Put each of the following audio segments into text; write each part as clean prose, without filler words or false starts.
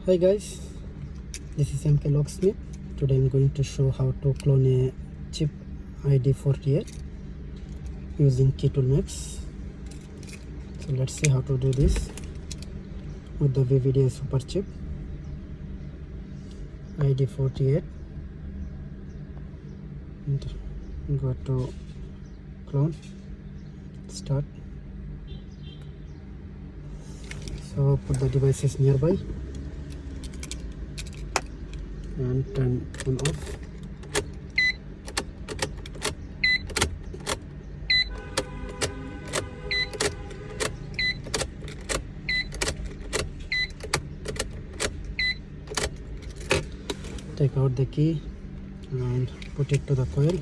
Hi guys, this is MK Locksmith. Today I'm going to show how to clone a chip ID48 using Key Tool Max. So let's see how to do this with the VVDI super chip ID48, and go to clone, start. So put the devices nearby and turn on off. Take out the key and put it to the coil.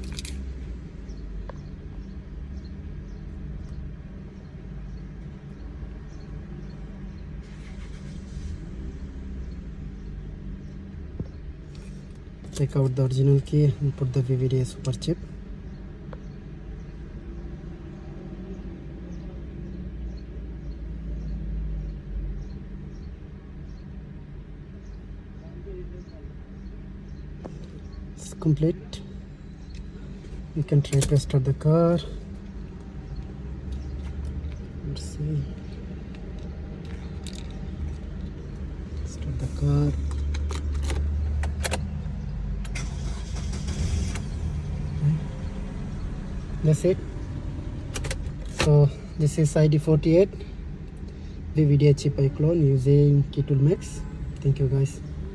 Take out the original key and put the VVDI super chip. It's complete. You can try to start the car. Let's see. Start the car. That's it. So this is ID48 VVDI chip I clone using Key Tool Max. Thank you guys.